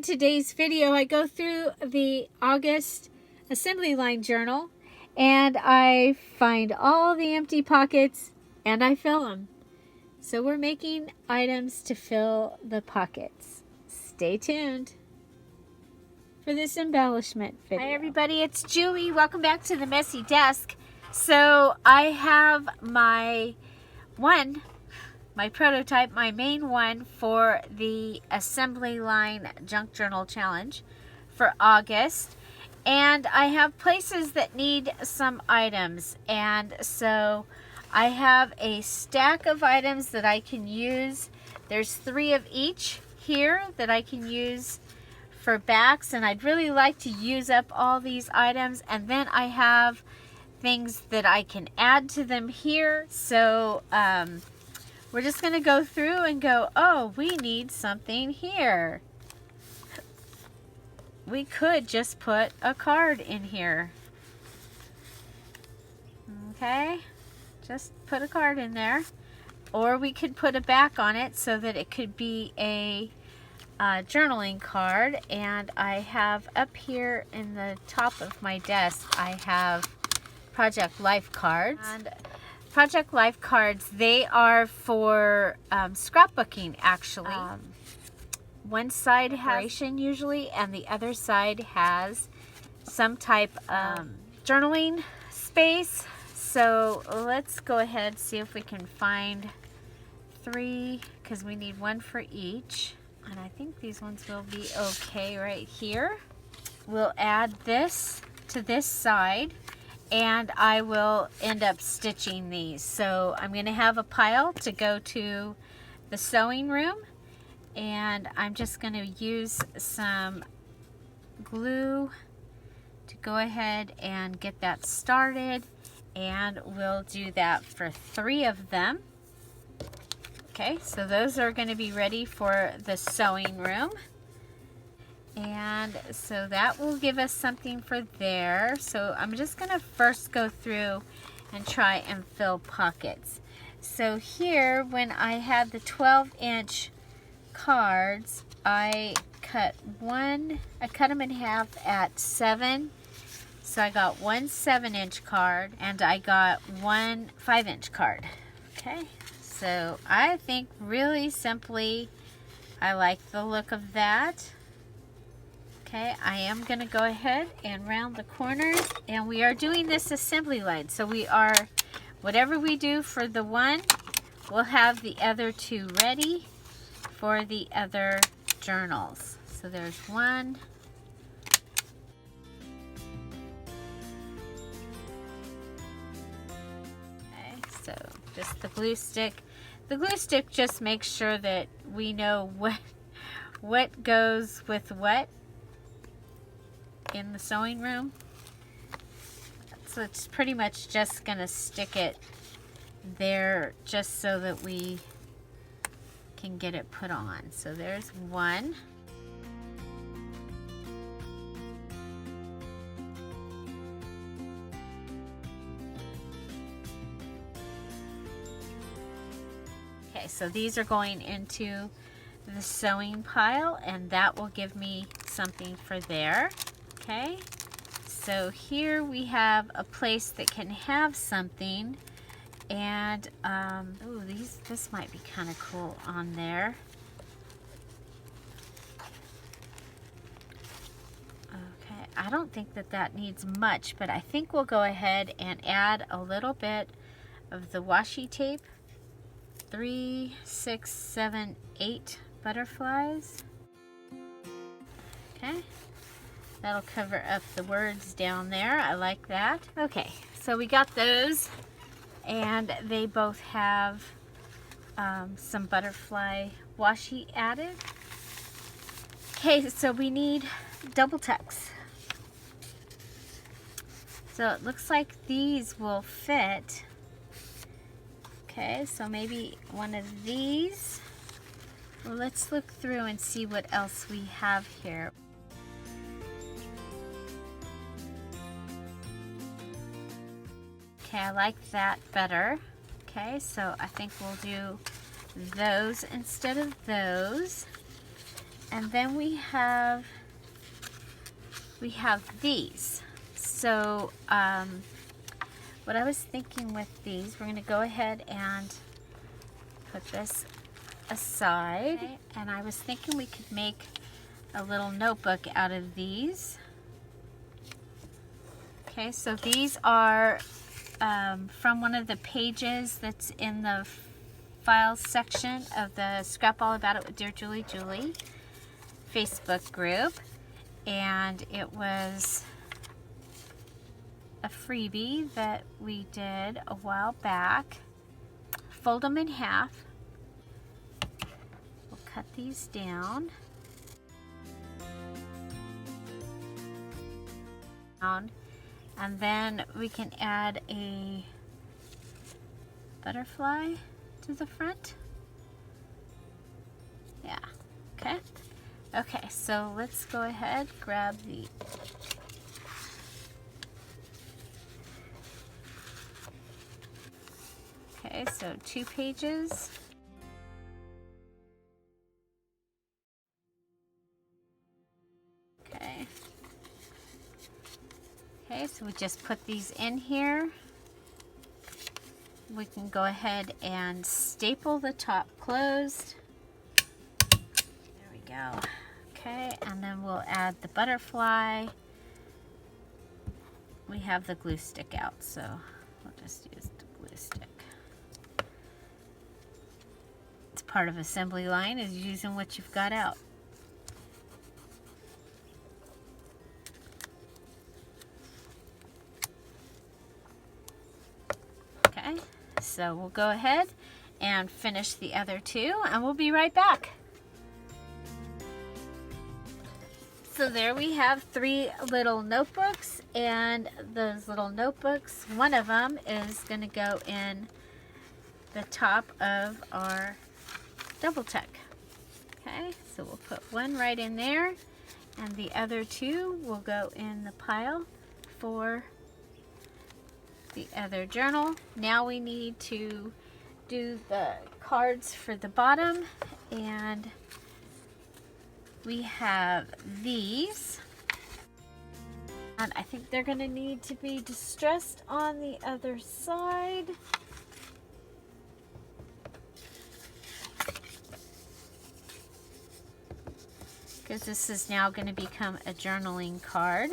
In today's video, I go through the August assembly line journal and I find all the empty pockets and I fill them. So we're making items to fill the pockets. Stay tuned for this embellishment video. Hi everybody, it's Julie. Welcome back to the Messy Desk. So I have my prototype, my main one for the assembly line junk journal challenge for August, and I have places that need some items, and so I have a stack of items that I can use. There's 3 of each here that I can use for backs, and I'd really like to use up all these items, and then I have things that I can add to them here. So we're just going to go through and go, oh, we need something here. We could just put a card in here. Okay, just put a card in there. Or we could put a back on it so that it could be a journaling card. And I have up here in the top of my desk, I have Project Life cards. And Project Life cards, they are for scrapbooking actually. One side has usually, and the other side has some type of journaling space. So let's go ahead and see if we can find 3, because we need 1 for each. And I think these ones will be okay right here. We'll add this to this side, and I will end up stitching these. So I'm going to have a pile to go to the sewing room, and I'm just going to use some glue to go ahead and get that started, and we'll do that for 3 of them. Okay, so those are going to be ready for the sewing room. And so that will give us something for there. So I'm just going to first go through and try and fill pockets. So here, when I had the 12-inch cards, I cut them in half at 7. So I got 1 7-inch card and I got 1 5-inch card. Okay, so I think really simply, I like the look of that. Okay, I am going to go ahead and round the corners, and we are doing this assembly line. So we are, whatever we do for the one, we'll have the other 2 ready for the other journals. So there's 1. Okay, so just the glue stick. The glue stick just makes sure that we know what goes with what in the sewing room. So it's pretty much just gonna stick it there just so that we can get it put on. So there's 1. Okay, so these are going into the sewing pile, and that will give me something for there. Okay, so here we have a place that can have something, and ooh, this might be kind of cool on there. Okay, I don't think that needs much, but I think we'll go ahead and add a little bit of the washi tape. 3, 6, 7, 8 butterflies. Okay. That'll cover up the words down there. I like that. Okay, so we got those, and they both have some butterfly washi added. Okay, so we need double tucks. So it looks like these will fit. Okay, so maybe one of these. Well, let's look through and see what else we have here. Okay, I like that better. Okay, so I think we'll do those instead of those. And then we have these. So what I was thinking with these, we're going to go ahead and put this aside. Okay. And I was thinking we could make a little notebook out of these. Okay, so these are from one of the pages that's in the files section of the Scrap All About It with Dear Julie Julie Facebook group. And it was a freebie that we did a while back. Fold them in half. We'll cut these down. And then we can add a butterfly to the front. Yeah, okay. Okay, so let's go ahead, grab the okay, so 2 pages. Okay. Okay, so we just put these in here. We can go ahead and staple the top closed. There we go. Okay, and then we'll add the butterfly. We have the glue stick out, so we'll just use the glue stick. It's part of assembly line, is using what you've got out. Okay, so we'll go ahead and finish the other 2, and we'll be right back. So there we have 3 little notebooks, and those little notebooks, one of them is going to go in the top of our double tuck. Okay, so we'll put one right in there, and the other 2 will go in the pile for the other journal. Now we need to do the cards for the bottom, and we have these, and I think they're going to need to be distressed on the other side. Because this is now going to become a journaling card.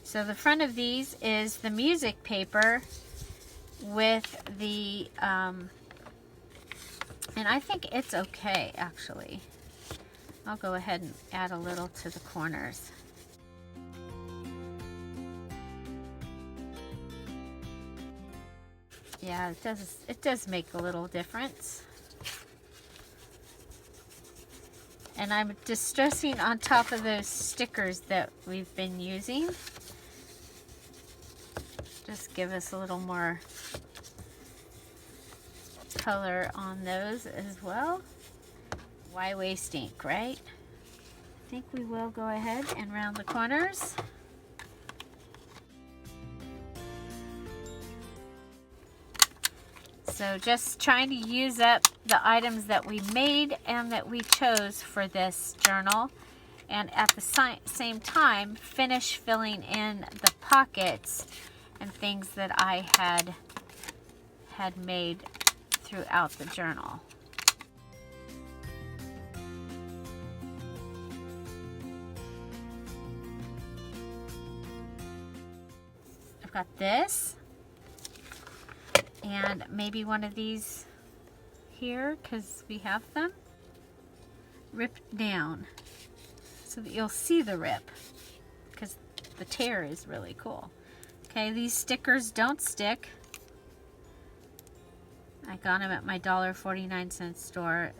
So the front of these is the music paper with the, and I think it's okay actually. I'll go ahead and add a little to the corners. Yeah, it does make a little difference. And I'm distressing on top of those stickers that we've been using. Just give us a little more color on those as well. Why waste ink, right? I think we will go ahead and round the corners. So just trying to use up the items that we made and that we chose for this journal, and at the same time finish filling in the pockets and things that I had made throughout the journal. I've got this, and maybe one of these here, because we have them ripped down so that you'll see the rip, because the tear is really cool. Okay, these stickers don't stick. I got them at my $1.49 store.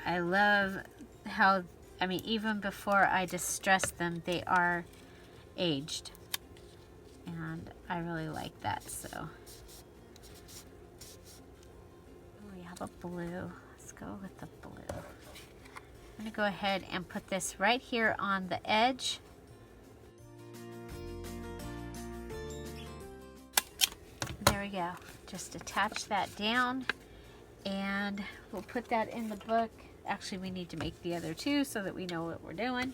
I love how, I mean, even before I distress them, they are aged. And I really like that, so. We have a blue. Let's go with the blue. I'm going to go ahead and put this right here on the edge. go. Just attach that down, and we'll put that in the book. Actually, we need to make the other two so that we know what we're doing.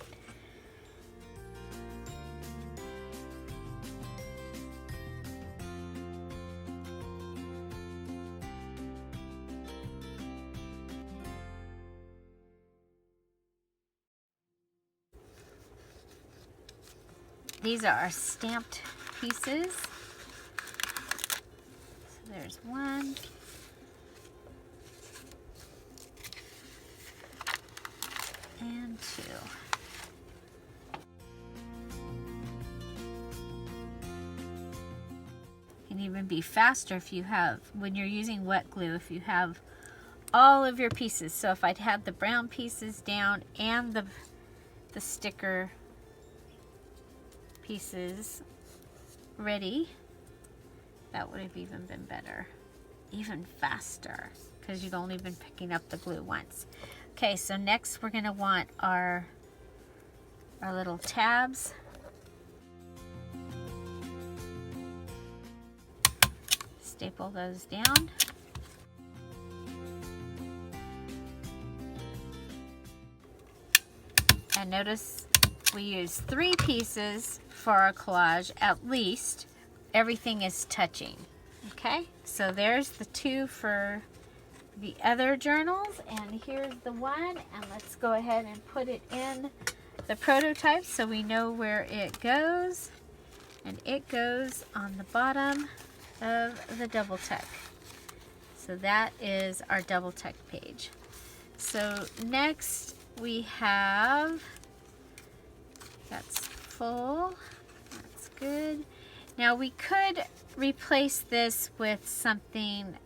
These are our stamped pieces. So there's one. And two. Can even be faster if you have, when you're using wet glue, if you have all of your pieces. So if I'd had the brown pieces down and the sticker pieces ready, that would have even been better, even faster, because you've only been picking up the glue once. Okay, so next we're going to want our little tabs. Staple those down. And notice we use 3 pieces for our collage at least. Everything is touching. Okay, so there's the 2 for the other journals, and here's the one, and let's go ahead and put it in the prototype so we know where it goes. And it goes on the bottom of the double tuck. So that is our double tuck page. So next we have, that's full, that's good. Now we could replace this with something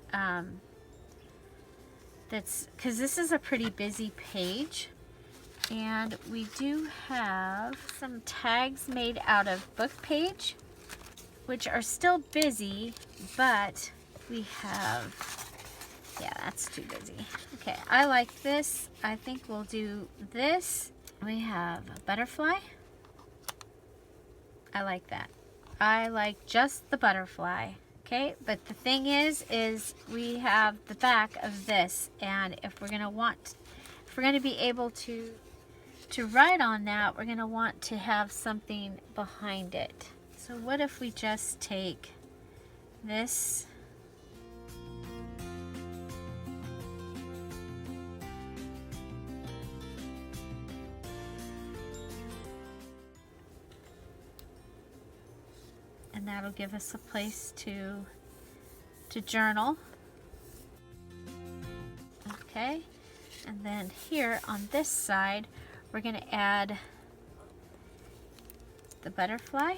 because this is a pretty busy page, and we do have some tags made out of book page, which are still busy, but we have, yeah, that's too busy. Okay, I like this. I think we'll do this. We have a butterfly. I like that. I like just the butterfly. Okay, but the thing is we have the back of this, and if we're going to be able to write on that, we're going to want to have something behind it. So what if we just take this and that'll give us a place to journal. Okay, and then here on this side we're going to add the butterfly.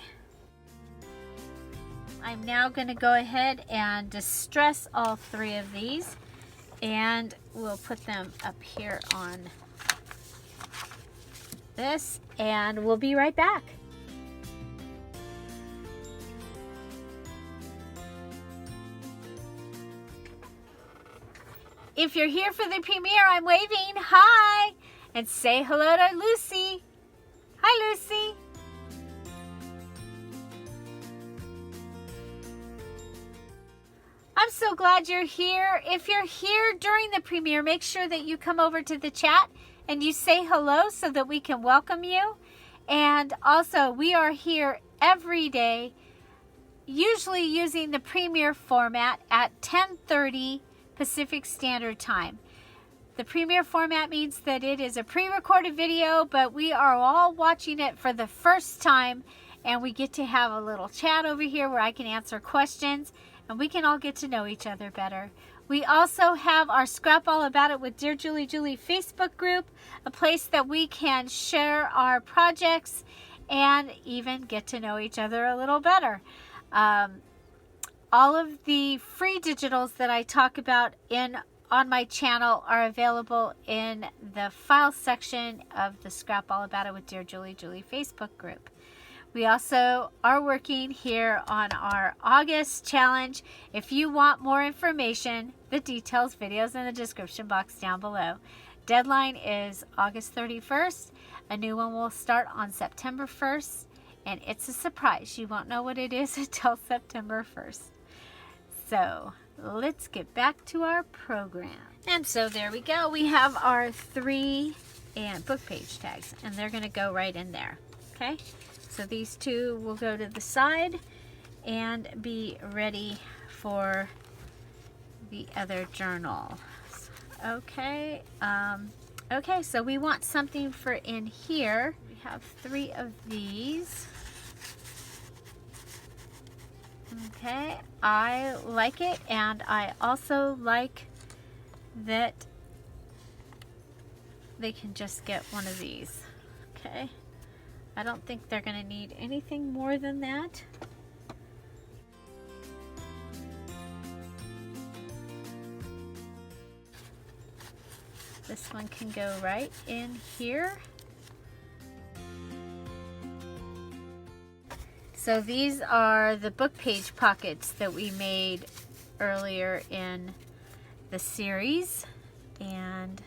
I'm now going to go ahead and distress all 3 of these, and we'll put them up here on this, and we'll be right back. If you're here for the premiere, I'm waving. Hi! And say hello to Lucy. Hi, Lucy. I'm so glad you're here. If you're here during the premiere, make sure that you come over to the chat and you say hello so that we can welcome you. And also, we are here every day, usually using the premiere format at 10:30 Pacific Standard Time. The premiere format means that it is a pre-recorded video, but we are all watching it for the first time, and we get to have a little chat over here where I can answer questions, and we can all get to know each other better. We also have our Scrap All About It with Dear Julie Julie Facebook group, a place that we can share our projects and even get to know each other a little better. All of the free digitals that I talk about on my channel are available in the file section of the Scrap All About It with Dear Julie Julie Facebook group. We also are working here on our August challenge. If you want more information, the details, videos in the description box down below. Deadline is August 31st. A new one will start on September 1st, and it's a surprise. You won't know what it is until September 1st. so let's get back to our program. And so there we go. We have our 3 and book page tags, and they're going to go right in there. Okay, so these 2 will go to the side and be ready for the other journal. Okay, okay, so we want something for in here. We have 3 of these. Okay, I like it, and I also like that they can just get one of these. Okay, I don't think they're going to need anything more than that. This one can go right in here. So these are the book page pockets that we made earlier in the series, and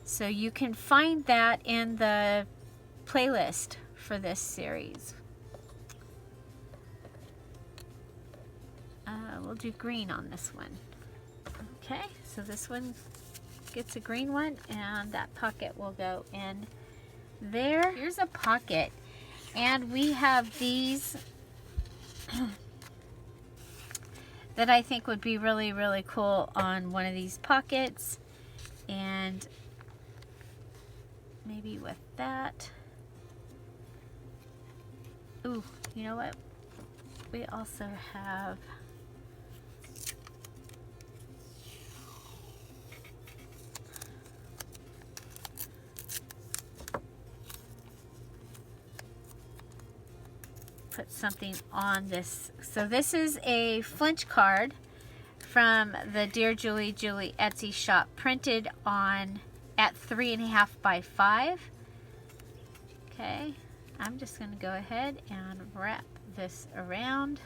so you can find that in the playlist for this series. We'll do green on this one. Okay, so this one gets a green one, and that pocket will go in there. Here's a pocket, and we have these that I think would be really, really cool on one of these pockets, and maybe with that. Ooh, you know what? We also have put something on this. So this is a flinch card from the Dear Julie Etsy shop, printed on at 3.5 by 5. Okay, I'm just going to go ahead and wrap this around.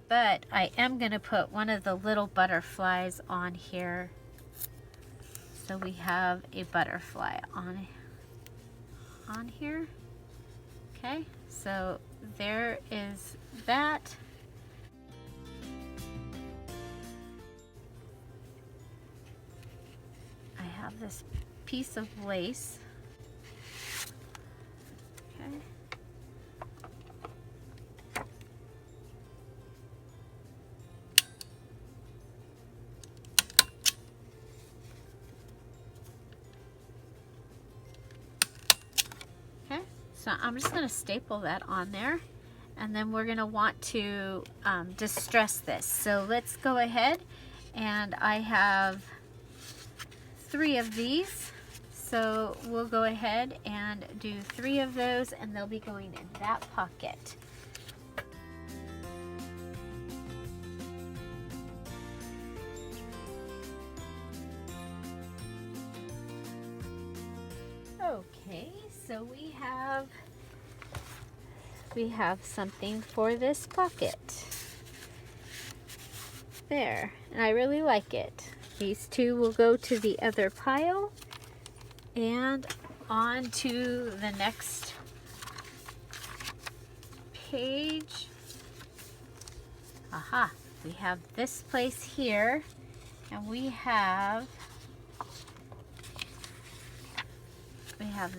But I am going to put one of the little butterflies on here. So we have a butterfly on here. Okay, so there is that. I have this piece of lace. Okay. So I'm just going to staple that on there, and then we're going to want to distress this. So let's go ahead, and I have 3 of these. So we'll go ahead and do 3 of those, and they'll be going in that pocket. Okay, so we have something for this pocket. There, and I really like it. These 2 will go to the other pile and on to the next page. Aha, we have this place here, and we have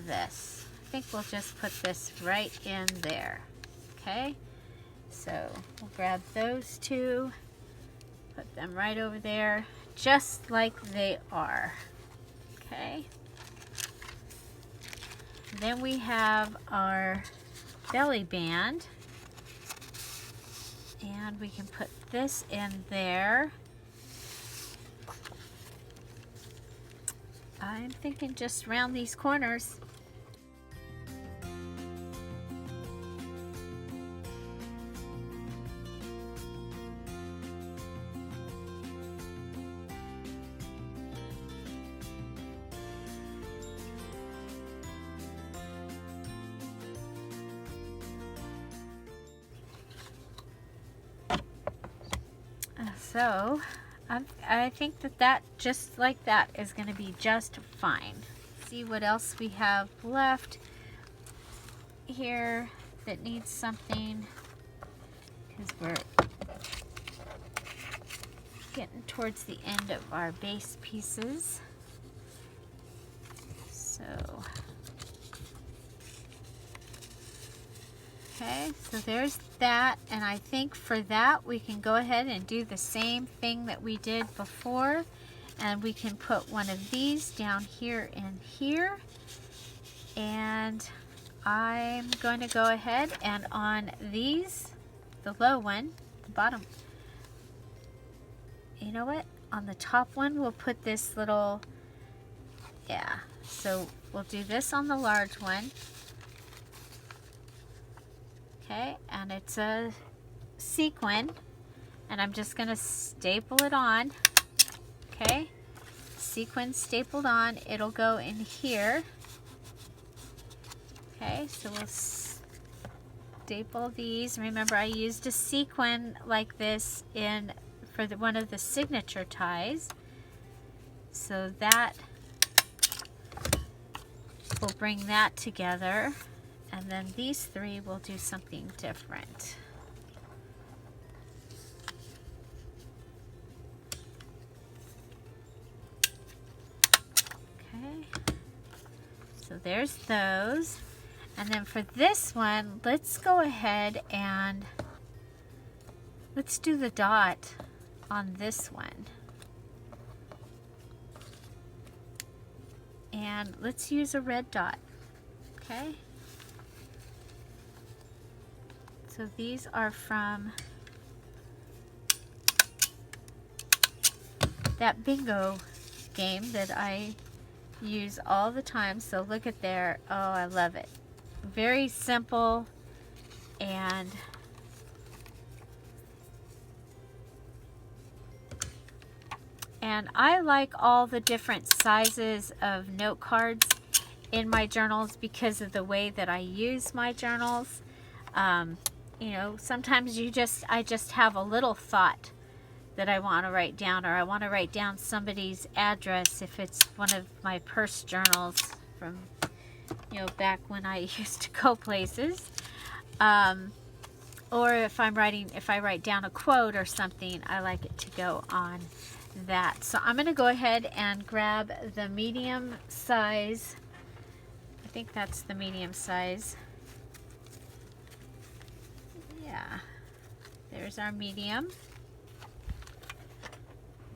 this. I think we'll just put this right in there. Okay, so we'll grab those 2, put them right over there, just like they are. Okay, then we have our belly band, and we can put this in there. I'm thinking just round these corners. So I think that just like that is going to be just fine. See what else we have left here. that needs something, because we're getting towards the end of our base pieces. So, okay, so there's that, and I think for that we can go ahead and do the same thing that we did before, and we can put one of these down here and here, and I'm going to go ahead and on these, the low one, the bottom, you know what, on the top one we'll put this little, yeah, so we'll do this on the large one. Okay, and it's a sequin, and I'm just going to staple it on. Okay, sequin stapled on, it'll go in here. Okay, so we'll staple these. Remember, I used a sequin like this for one of the signature ties, so that will bring that together. And then these three will do something different. Okay, so there's those. And then for this one, let's go ahead and let's do the dot on this one. And let's use a red dot, okay? So these are from that bingo game that I use all the time. So look at there. Oh, I love it. Very simple, and I like all the different sizes of note cards in my journals because of the way that I use my journals. You know, sometimes I just have a little thought that I want to write down, or I want to write down somebody's address if it's one of my purse journals from, you know, back when I used to go places. Or if I write down a quote or something, I like it to go on that. So I'm going to go ahead and grab the medium size. I think that's the medium size. Yeah, there's our medium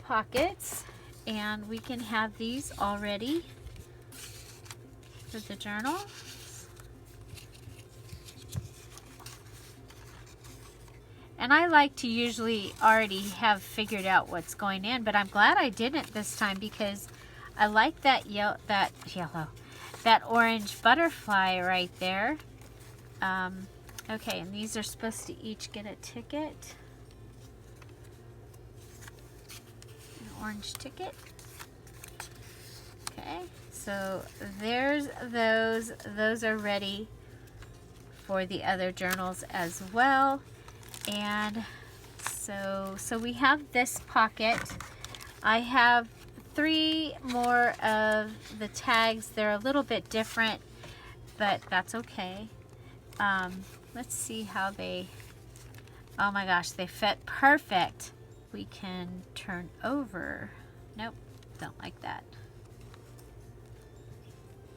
pockets, and we can have these all ready for the journal. And I like to usually already have figured out what's going in, but I'm glad I didn't this time because I like that orange butterfly right there. Okay, and these are supposed to each get a ticket. An orange ticket. Okay, so there's those. Those are ready for the other journals as well. And so we have this pocket. I have 3 more of the tags. They're a little bit different, but that's okay. Let's see how they, oh my gosh, they fit perfect. We can turn over. Nope, don't like that.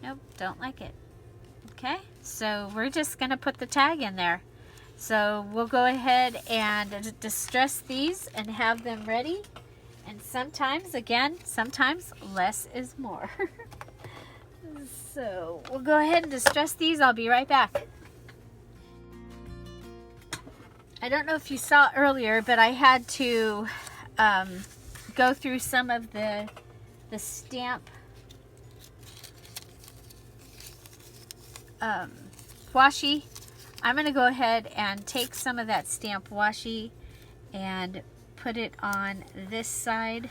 Nope, don't like it. Okay, so we're just gonna put the tag in there. So we'll go ahead and distress these and have them ready. And sometimes, again, sometimes less is more. So we'll go ahead and distress these. I'll be right back. I don't know if you saw earlier, but I had to go through some of the stamp washi. I'm going to go ahead and take some of that stamp washi and put it on this side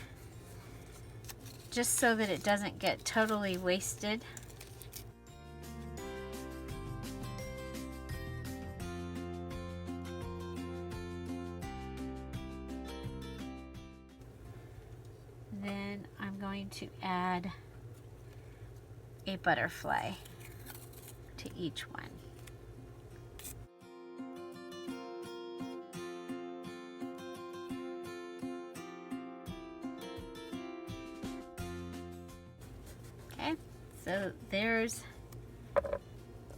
just so that it doesn't get totally wasted. Then I'm going to add a butterfly to each one. So there's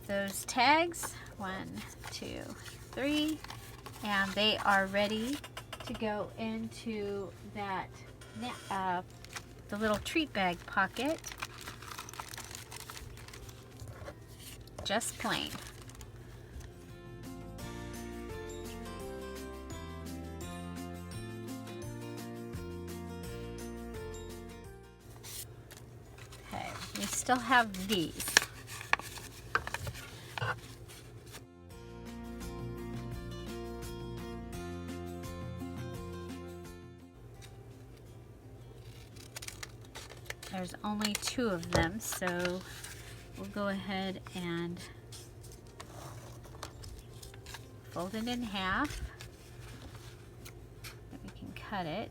those tags, 1, 2, 3, and they are ready to go into that the little treat bag pocket, just plain. Okay, we still have these. There's only 2 of them, so we'll go ahead and fold it in half. And we can cut it.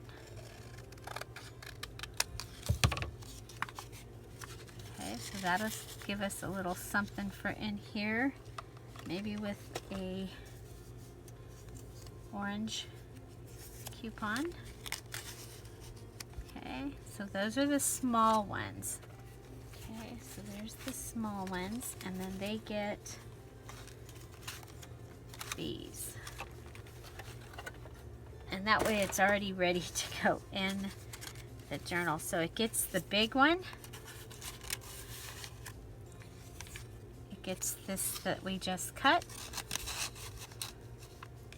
Okay, so that'll give us a little something for in here, maybe with a orange coupon. Okay, so those are the small ones. Okay, so there's the small ones, and then they get these. And that way it's already ready to go in the journal. So it gets the big one. It gets this that we just cut.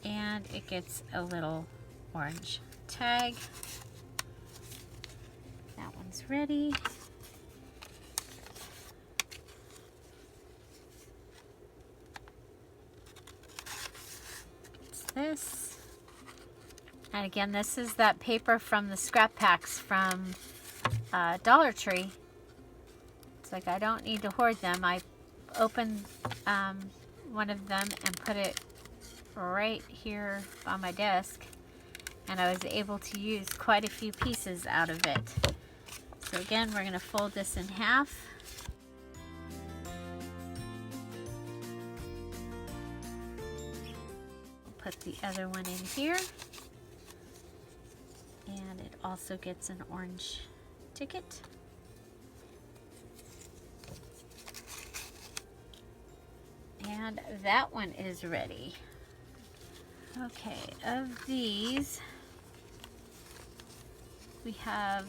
And it gets a little orange tag. That one's ready. It's this. And again, this is that paper from the scrap packs from Dollar Tree. It's like I don't need to hoard them. I opened one of them and put it right here on my desk, and I was able to use quite a few pieces out of it. So again, we're going to fold this in half. Put the other one in here, and it also gets an orange ticket. And that one is ready. Okay, of these, we have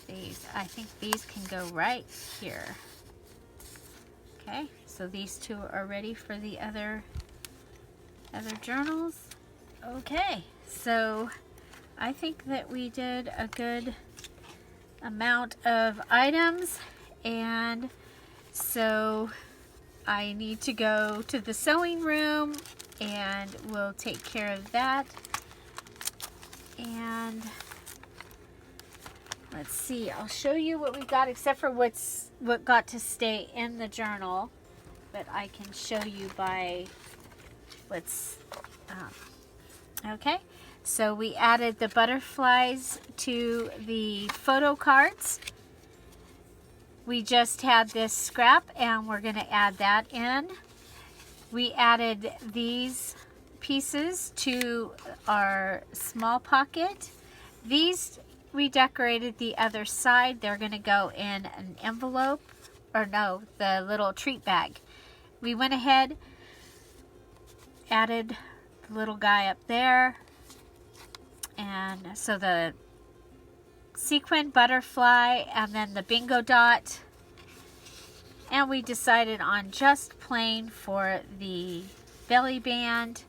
these. I think these can go right here. Okay, so these 2 are ready for the other journals. Okay, so I think that we did a good amount of items, and so I need to go to the sewing room and we'll take care of that. And let's see, I'll show you what we got, except for what got to stay in the journal, but I can show you by what's okay. So we added the butterflies to the photo cards. We just had this scrap and we're going to add that in. We added these pieces to our small pocket. These we decorated the other side. They're going to go in an envelope, or no, the little treat bag. We went ahead, added the little guy up there. And so the sequin butterfly and then the bingo dot. And we decided on just plain for the belly band.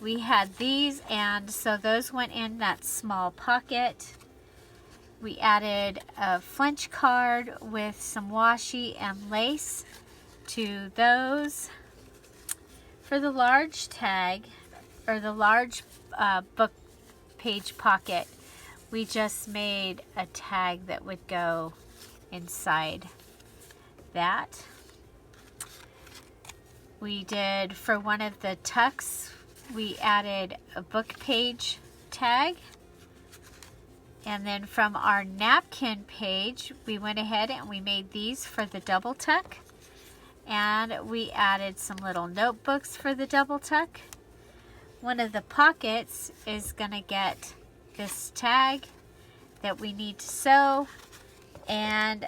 We had these, and so those went in that small pocket. We added a French card with some washi and lace to those. For the large tag, or the large book page pocket, we just made a tag that would go inside that. We did, for one of the tucks, we added a book page tag. And then from our napkin page, we went ahead and we made these for the double tuck. And we added some little notebooks for the double tuck. one of the pockets is gonna get this tag that we need to sew, and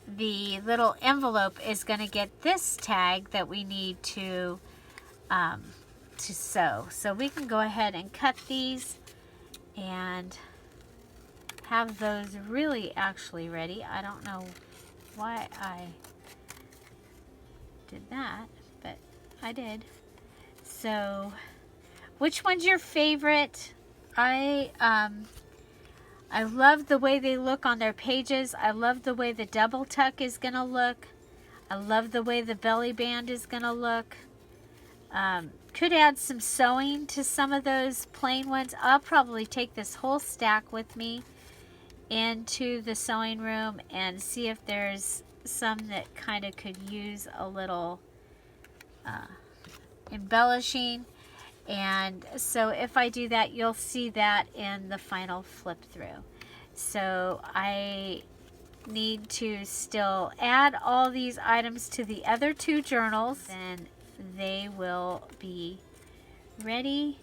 the little envelope is gonna get this tag that we need to sew. So we can go ahead and cut these and have those really actually ready. I don't know why I did that, but I did. So which one's your favorite? I love the way they look on their pages. I love the way the double tuck is gonna look. I love the way the belly band is gonna look. Could add some sewing to some of those plain ones. I'll probably take this whole stack with me into the sewing room and see if there's some that kind of could use a little embellishing. And so if I do that, you'll see that in the final flip through. So I need to still add all these items to the other two journals, and they will be ready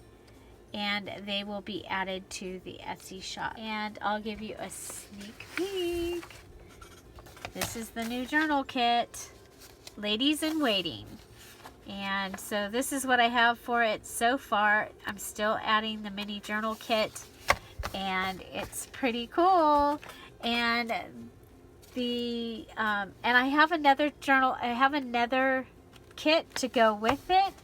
and they will be added to the Etsy shop. And I'll give you a sneak peek. This is the new journal kit, Ladies in Waiting. And so this is what I have for it so far. I'm still adding the mini journal kit, and it's pretty cool. And the and I have another journal. I have another kit to go with it,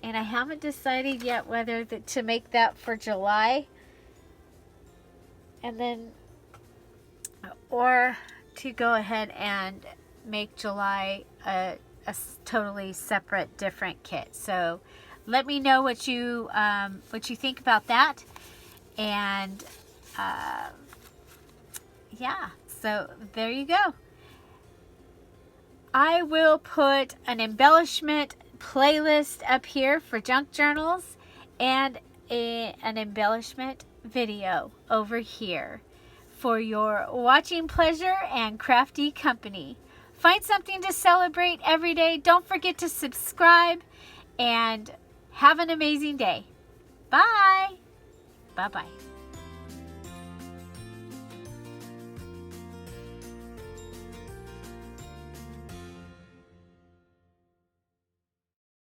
and I haven't decided yet whether to make that for July, and then or to go ahead and make July a totally separate, different kit. So let me know what you think about that. And yeah, so there you go. I will put an embellishment playlist up here for junk journals and an embellishment video over here for your watching pleasure and crafty company. Find something to celebrate every day. Don't forget to subscribe, and have an amazing day. Bye. Bye-bye.